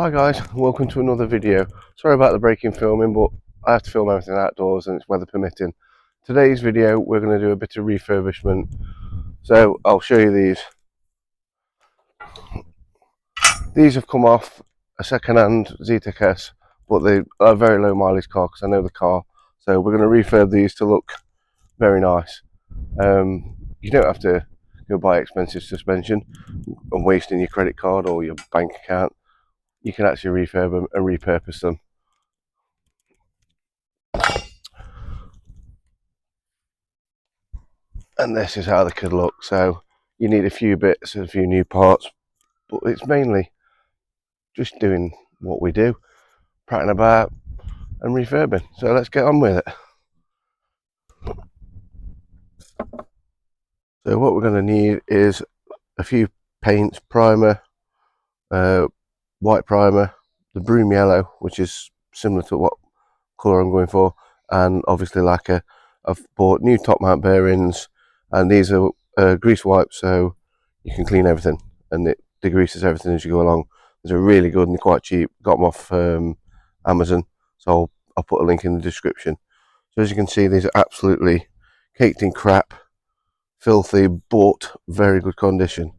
Hi guys, welcome to another video. Sorry about the break in filming, but I have to film everything outdoors and it's weather permitting. Today's video we're going to do a bit of refurbishment. So I'll show you these. These have come off a second-hand Zetec S, but they are a very low mileage car because I know the car. So we're going to refurb these to look very nice. You don't have to go buy expensive suspension and wasting your credit card or your bank account. You can actually refurb them and repurpose them. And this is how they could look. So you need a few bits and a few new parts, but it's mainly just doing what we do, prattling about and refurbing. So let's get on with it. So what we're going to need is a few paints, primer, white primer, the broom yellow, which is similar to what colour I'm going for, and obviously lacquer. I've bought new top mount bearings, and these are grease wipes, so you can clean everything, and it degreases everything as you go along. They're really good and they're quite cheap. Got them off Amazon, so I'll put a link in the description. So as you can see, these are absolutely caked in crap, filthy, but very good condition.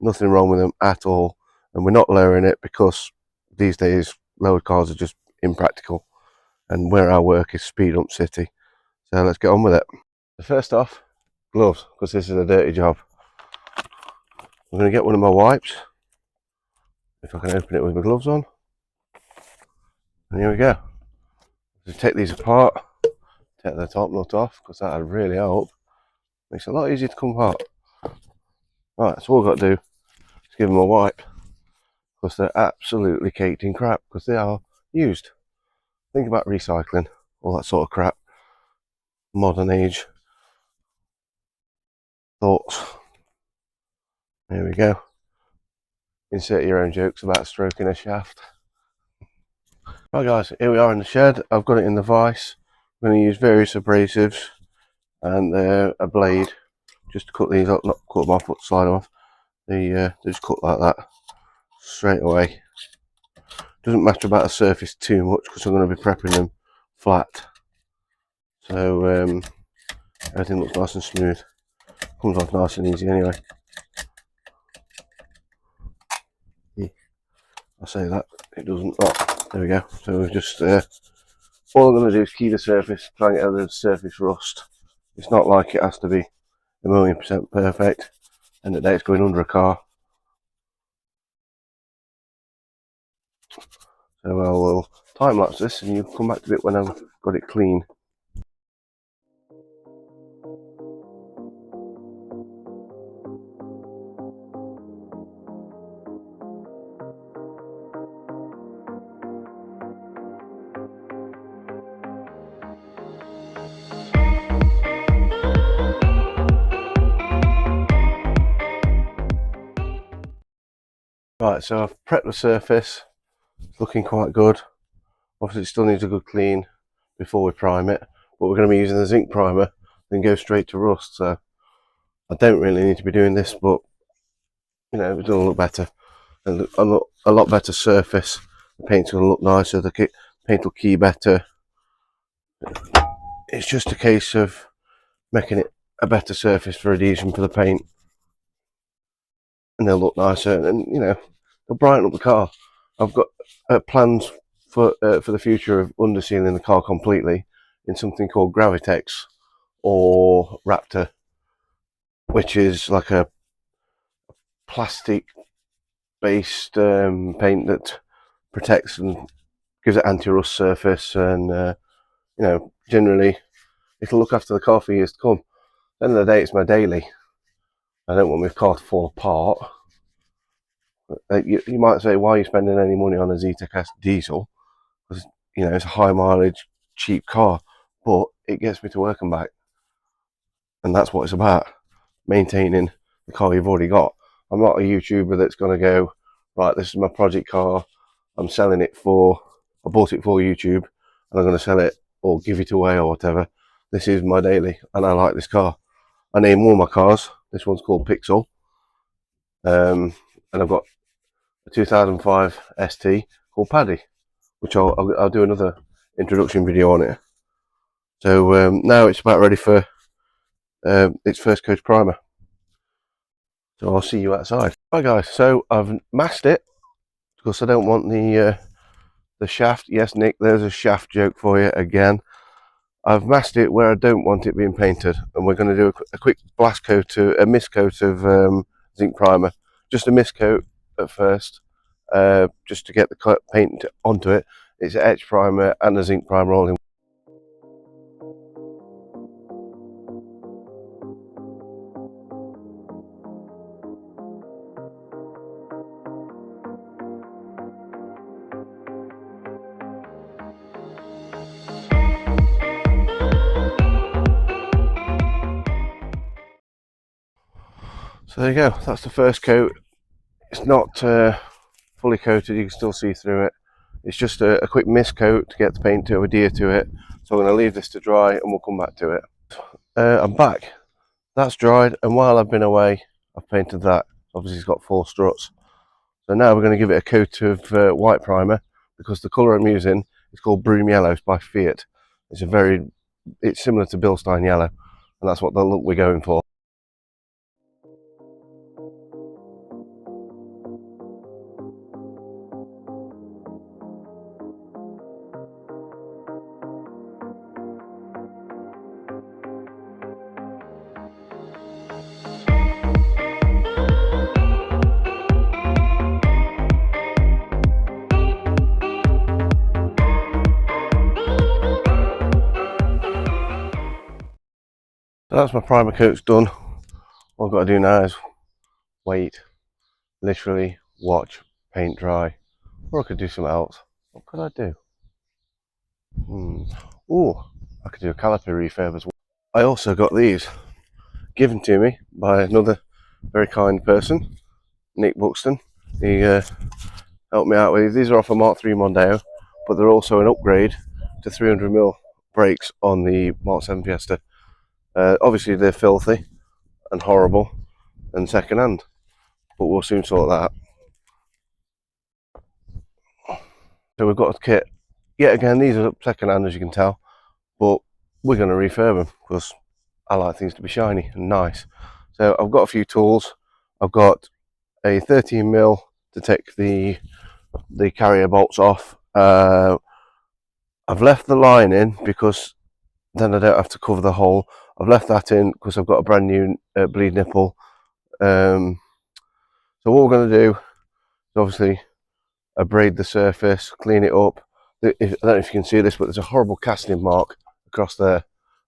Nothing wrong with them at all, and we're not lowering it because these days lowered cars are just impractical, and where I work is speed up city. So let's get on with it. So first off, gloves, because this is a dirty job. I'm going to get one of my wipes, if I can open it with my gloves on, and here we go. Just take these apart, take the top nut off, because that would really help. Makes it a lot easier to come apart. Right, so all I've got to do is give them a wipe, because they're absolutely caked in crap, because they are used. Think about recycling, all that sort of crap. Modern age thoughts. There we go. Insert your own jokes about stroking a shaft. Right guys, here we are in the shed. I've got it in the vise. I'm going to use various abrasives and a blade just to cut these up, not cut them off but slide them off. They just cut like that straight away. Doesn't matter about the surface too much because I'm going to be prepping them flat. So everything looks nice and smooth. Comes off nice and easy anyway. I say that, it doesn't. Oh, there we go. So we've just all I'm going to do is key the surface, try and get out of the surface rust. It's not like it has to be 1,000,000% perfect, and the day it's going under a car. So we'll time lapse this and you'll come back to it when I've got it clean. Right, so I've prepped the surface. It's looking quite good. Obviously it still needs a good clean before we prime it, but we're going to be using the zinc primer, then go straight to rust. So I don't really need to be doing this, but you know, it's going to look better and a lot better surface. The paint's going to look nicer, the paint will key better. It's just a case of making it a better surface for adhesion for the paint, and they'll look nicer, and you know, they'll brighten up the car. I've got plans for the future of undersealing the car completely in something called Gravitex or Raptor, which is like a plastic based paint that protects and gives it anti-rust surface, and you know, generally it'll look after the car for years to come. At the end of the day, it's my daily. I don't want my car to fall apart. You might say, why are you spending any money on a Zetec S diesel? Because you know, it's a high mileage, cheap car, but it gets me to work and back, and that's what it's about, maintaining the car you've already got. I'm not a YouTuber that's going to go, right, this is my project car, I'm selling it for, I bought it for YouTube and I'm going to sell it or give it away or whatever. This is my daily, and I like this car. I name all my cars. This one's called Pixel, and I've got a 2005 ST, called Paddy, which I'll do another introduction video on it. So now it's about ready for its first coat primer. So I'll see you outside. Right guys, so I've masked it because I don't want the shaft. Yes, Nick, there's a shaft joke for you again. I've masked it where I don't want it being painted, and we're going to do a quick blast coat, a mist coat of zinc primer. Just a mist coat at first, just to get the paint onto it. It's an etch primer and a zinc primer all in. So there you go, that's the first coat. It's not fully coated, you can still see through it. It's just a quick mist coat to get the paint to adhere to it. So I'm going to leave this to dry and we'll come back to it. I'm back. That's dried, and while I've been away, I've painted that. Obviously it's got 4 struts. So now we're going to give it a coat of white primer, because the colour I'm using is called Broom Yellow. It's by Fiat. It's similar to Bilstein Yellow, and that's what the look we're going for. So that's my primer coat's done. All I've got to do now is wait, literally watch paint dry. Or I could do something else. What could I do? Oh, I could do a caliper refurb as well. I also got these given to me by another very kind person, Nick Buxton. He helped me out with these. These are off a Mark III Mondeo, but they're also an upgrade to 300mm brakes on the Mark 7 Fiesta. Obviously they're filthy and horrible and second hand, but we'll soon sort that. So we've got a kit. Yet again, these are second hand, as you can tell, but we're going to refurb them because I like things to be shiny and nice. So I've got a few tools. I've got a 13mm to take the carrier bolts off. I've left the line in because then I don't have to cover the hole. I've left that in because I've got a brand new bleed nipple. So what we're going to do is obviously abrade the surface, clean it up. I don't know if you can see this, but there's a horrible casting mark across there.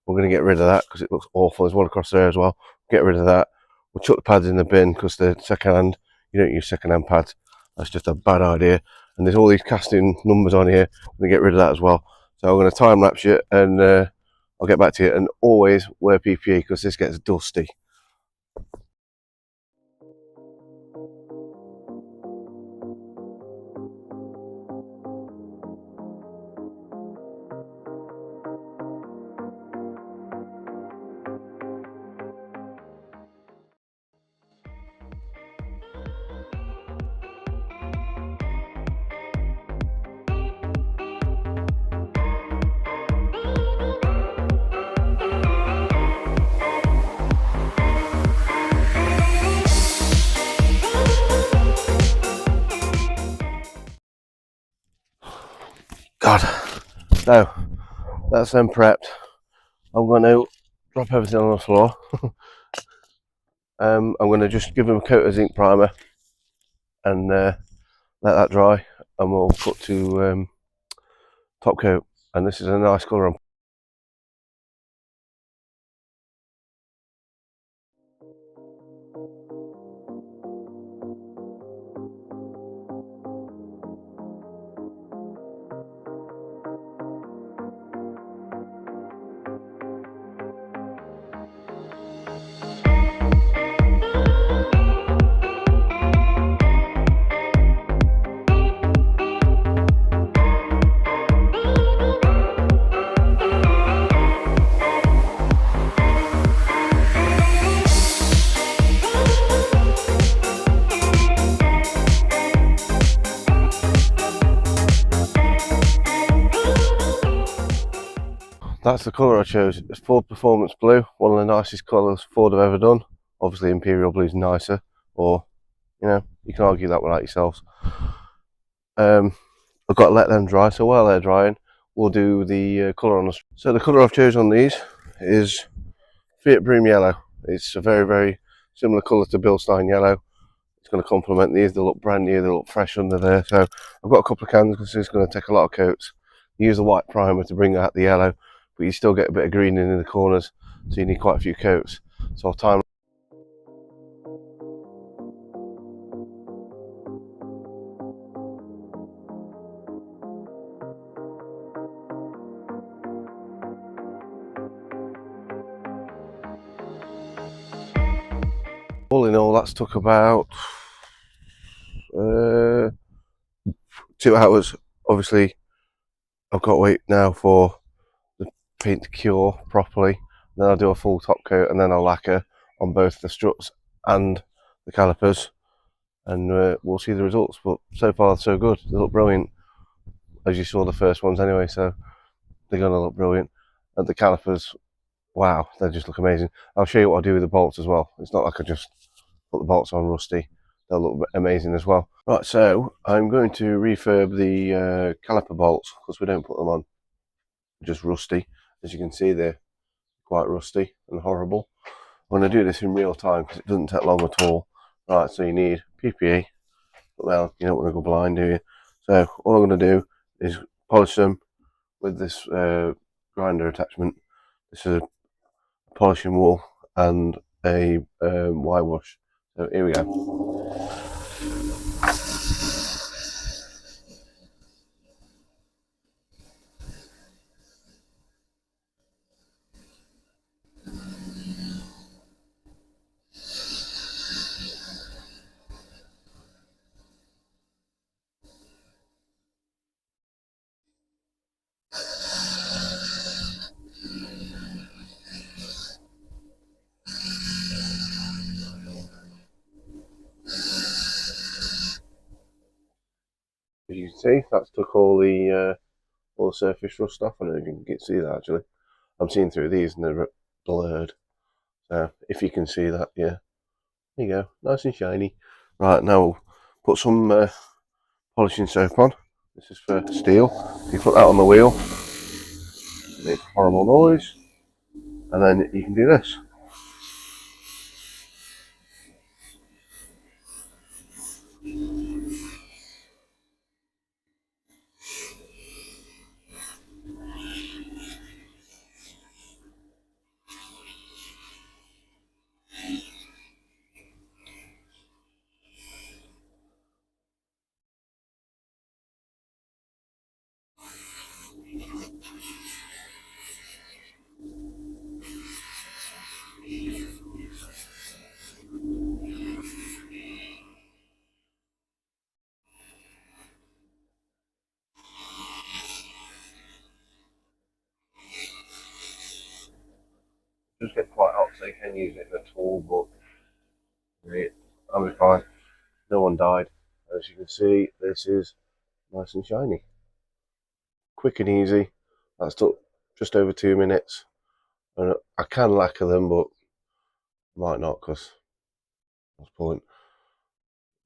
We're going to get rid of that because it looks awful. There's one across there as well. Get rid of that. We'll chuck the pads in the bin because they're second hand. You don't use second hand pads. That's just a bad idea. And there's all these casting numbers on here. I'm going to get rid of that as well. So I'm going to time lapse you, and I'll get back to you. And always wear PPE because this gets dusty. God, so that's then prepped. I'm going to drop everything on the floor. I'm going to just give them a coat of zinc primer and let that dry, and we'll put to top coat. And this is a nice colour. that's the colour I chose. It's Ford Performance Blue, one of the nicest colours Ford have ever done. Obviously Imperial Blue is nicer, or, you know, you can argue that without yourselves. I've got to let them dry, so while they're drying, we'll do the colour on the... So the colour I've chosen on these is Fiat Bream Yellow. It's a very, very similar colour to Bilstein Yellow. It's going to complement these. They look brand new, they look fresh under there. So I've got a couple of cans because it's going to take a lot of coats. Use a white primer to bring out the yellow, but you still get a bit of green in the corners, so you need quite a few coats. So I'll time. All in all, that's took about 2 hours. Obviously, I've got to wait now for the paint to cure properly. Then I'll do a full top coat, and then I'll lacquer on both the struts and the calipers, and we'll see the results. But so far, so good. They look brilliant, as you saw the first ones anyway. So they're going to look brilliant. And the calipers, wow, they just look amazing. I'll show you what I do with the bolts as well. It's not like I just put the bolts on rusty. They'll look amazing as well. Right, so I'm going to refurb the caliper bolts because we don't put them on just rusty. As you can see, they're quite rusty and horrible. I'm going to do this in real time because it doesn't take long at all. Right, so you need PPE. Well, you don't want to go blind, do you? So all I'm going to do is polish them with this grinder attachment. This is a polishing wool and a wire wash. So here we go. As you can see, that's took all the surface rust off. I don't know if you can see that actually. I'm seeing through these and they're blurred. So if you can see that, yeah. There you go, nice and shiny. Right, now we'll put some polishing soap on. This is for steel. You put that on the wheel, it makes a horrible noise, and then you can do this. Just get quite hot, so you can use it in a tool, but I'll be fine. No one died. As you can see, this is nice and shiny. Quick and easy. That's took just over 2 minutes. And I can lacquer them, but might not, because what's the point?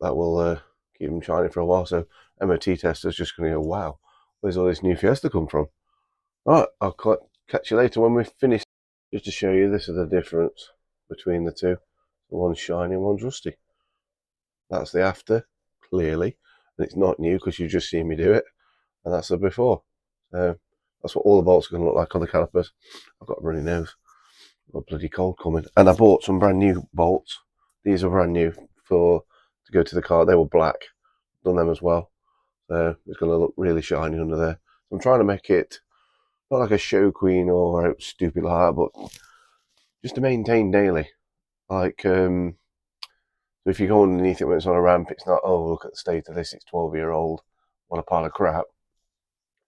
That will keep them shiny for a while. So MOT tester's just going to go, wow, where's all this new Fiesta come from? Alright, I'll catch you later when we've finished. Just to show you, this is the difference between the two. One's shiny and one's rusty. That's the after, clearly. And it's not new because you've just seen me do it. And that's the before. So that's what all the bolts are going to look like on the calipers. I've got a runny nose. I've got a bloody cold coming. And I bought some brand new bolts. These are brand new to go to the car. They were black. Done them as well. So it's going to look really shiny under there. So I'm trying to make it not like a show queen or stupid like that, but just to maintain daily. Like, so if you go underneath it when it's on a ramp, it's not, oh, look at the state of this, it's 12-year-old, what a pile of crap.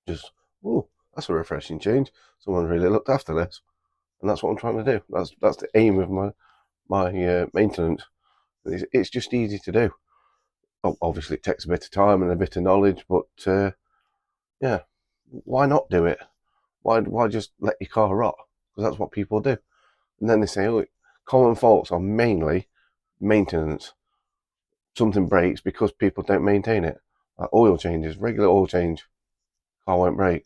Just, oh, that's a refreshing change. Someone really looked after this. And that's what I'm trying to do. That's the aim of my maintenance. It's just easy to do. Obviously, it takes a bit of time and a bit of knowledge, but yeah, why not do it? Why just let your car rot? Because that's what people do. And then they say, oh, common faults are mainly maintenance. Something breaks because people don't maintain it. Like oil changes, regular oil change, car won't break.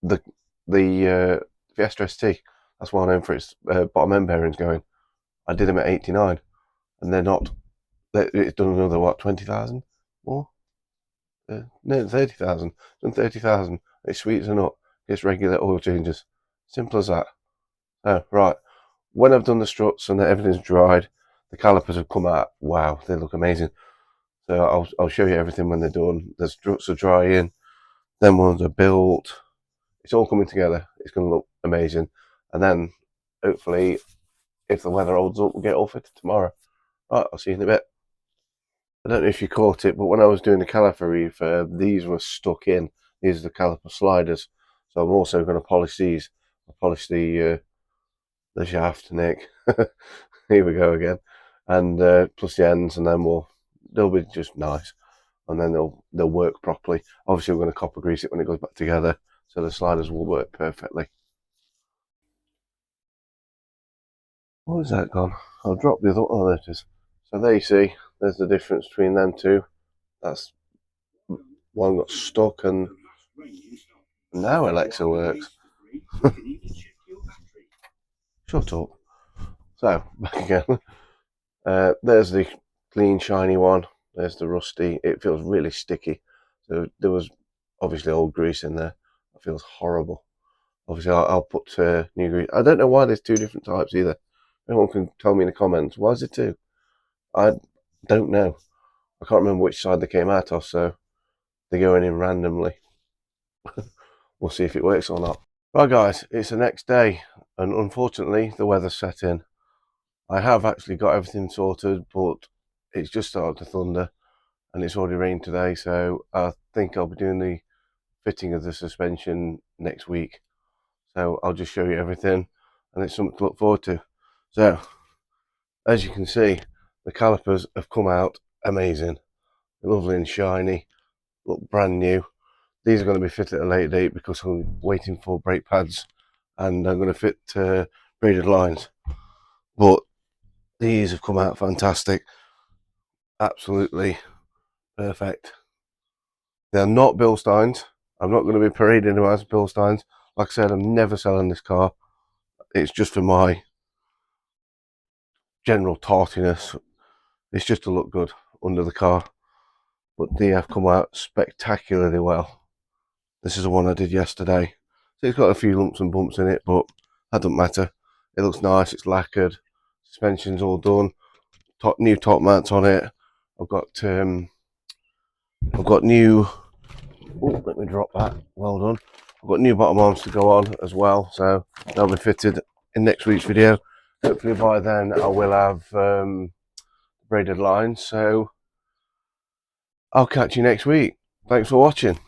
The Fiesta ST, that's well known for its bottom end bearings going. I did them at 89, and they're not. It's done another what, 20,000 more? No, 30,000. Done 30,000. It sweets and up. It's regular oil changes. Simple as that. Oh, right. When I've done the struts and everything's dried, the calipers have come out. Wow, they look amazing. So I'll show you everything when they're done. The struts are drying. Then ones are built. It's all coming together. It's going to look amazing. And then hopefully, if the weather holds up, we'll get all fitted tomorrow. Right, I'll see you in a bit. I don't know if you caught it, but when I was doing the caliper refurb, these were stuck in. These are the caliper sliders. So I'm also going to polish these. I'll polish the shaft, Nick. Here we go again. And plus the ends, and then they'll be just nice. And then they'll work properly. Obviously, we're going to copper grease it when it goes back together, so the sliders will work perfectly. What is that gone? I'll drop the other. Oh, there it is. So there you see. There's the difference between them two. That's one got stuck, and now Alexa works. Shut up. So back again. There's the clean, shiny one. There's the rusty. It feels really sticky. So there was obviously old grease in there. It feels horrible. Obviously, I'll put new grease. I don't know why there's two different types either. Anyone can tell me in the comments. Why is it two? I don't know. I can't remember which side they came out of, so they're going in randomly. We'll see if it works or not. Right, guys, it's the next day, and unfortunately, the weather's set in. I have actually got everything sorted, but it's just started to thunder, and it's already rained today, so I think I'll be doing the fitting of the suspension next week. So I'll just show you everything, and it's something to look forward to. So, as you can see, the calipers have come out amazing. They're lovely and shiny, look brand new. These are going to be fitted at a later date because I'm waiting for brake pads, and I'm going to fit braided lines. But these have come out fantastic. Absolutely perfect. They're not Bilsteins. I'm not going to be parading them as Bilsteins. Like I said, I'm never selling this car. It's just for my general tartiness. It's just to look good under the car. But they have come out spectacularly well. This is the one I did yesterday. So it's got a few lumps and bumps in it, but that doesn't matter. It looks nice. It's lacquered. Suspension's all done. New top mats on it. I've got new. Oh, let me drop that. Well done. I've got new bottom arms to go on as well, so they'll be fitted in next week's video. Hopefully by then I will have braided lines. So I'll catch you next week. Thanks for watching.